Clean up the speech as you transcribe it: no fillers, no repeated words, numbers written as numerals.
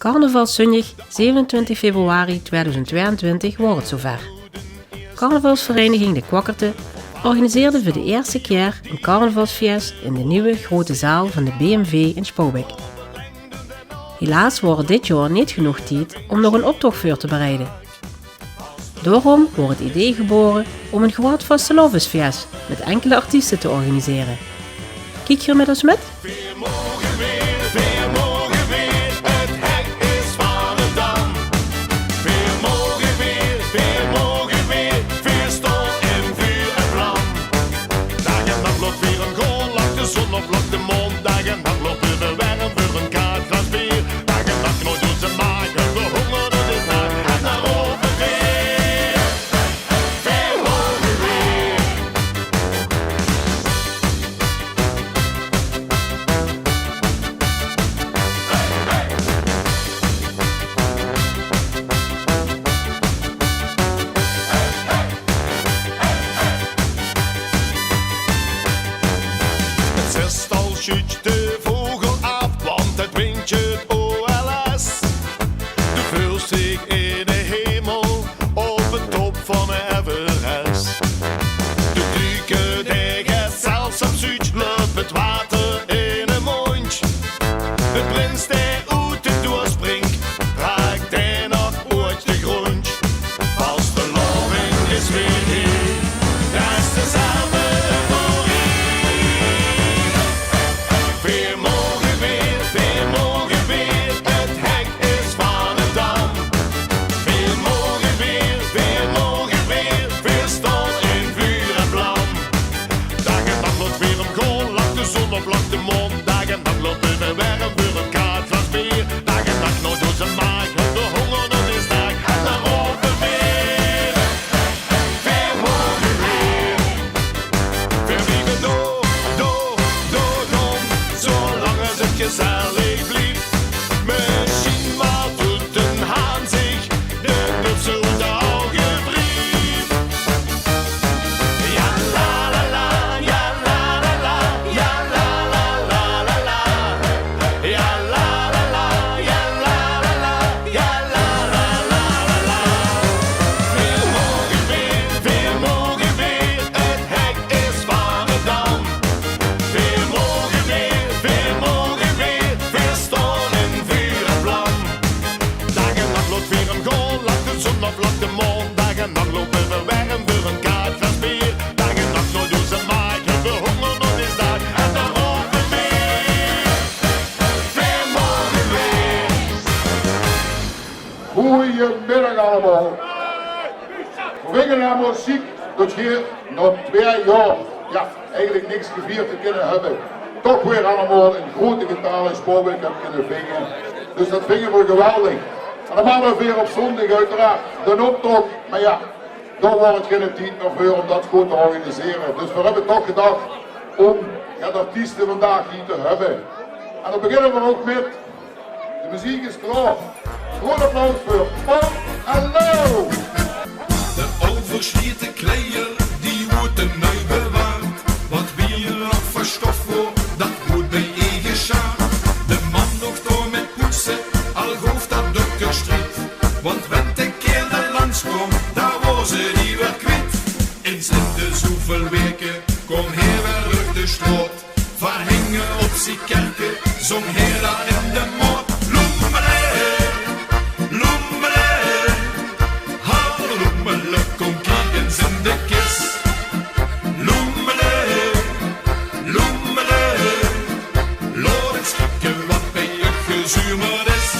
Carnavalszondag 27 februari 2022 wordt het zover. Carnavalsvereniging de Kwakkerte organiseerde voor de eerste keer een Carnavalsfeest in de nieuwe grote zaal van de BMW in Spaubeek. Helaas wordt dit jaar niet genoeg tijd om nog een optocht voor te bereiden. Daarom wordt het idee geboren om een Groat Vastelaoves Feest met enkele artiesten te organiseren. Kijk hier met ons met? Schiet de vogel af, want het windje het OLS. De vuursteek in de hemel, op de top van Everest. De duiken tegen zelfs op Zuid, loopt het water in een mond. De prins die uit de deur springt, raakt hij nog ooit de grond. Vasteloving is weer hier, dat is dezelfde. Op de mond, dag en nacht loopt de werm voor een kaartglas bier. Dag en nacht nooit door zijn maag, de honger nog is dag. En daarover weer, weer morgen weer. Weer wie we door, zolang als het gezellig blijft. Misschien wat doet een haan zich, de nutse uit de ogen brief. Ja la la la, ja la la la, ja la la la la la. Ja la la la, ja la la la, ja la la la la la. Weer morgen weer, het hek is van de dam. Weer morgen weer, weer staan in vuur en vlam. Dag en nacht loopt weer een goal, lacht de zon op, lacht de maan. Dag en nacht lopen we werm voor een kaartglas bier. Dag en nacht nooit door zijn maag, de honger nog is dag. En daarover weer morgen weer. Goedemiddag allemaal. Vanwege de muziek dat hier nog 2 jaar, ja, eigenlijk niks gevierd te kunnen hebben, toch weer allemaal in grote getalen in Spaubeek heb kunnen vingen. Dus dat vingen we geweldig. En dan maken we weer op zondag uiteraard de optocht. Maar ja, dan wordt het geen tijd meer voor om dat goed te organiseren. Dus we hebben toch gedacht om de artiesten vandaag hier te hebben. En dan beginnen we ook met, de muziek is klaar. Groot applaus voor Pop en Leo. De overschlierte kleier, die wordt een neu bewaard. Wat wie er nog verstof wordt, dat moet bij eigen schaar. De man nog door met poetsen, al hoeft dat dukker strijd. Want wenn de keer de langs komt, daar was ze die weer kwijt. Eens in de zoveel weken, kom hij weer uit de sloot. Verhingen op zijn kerken, zong hij daar in de moord. Kom kijken in de kist. Loemele, loemele. Laat eens kijken wat bij je gezuurd is.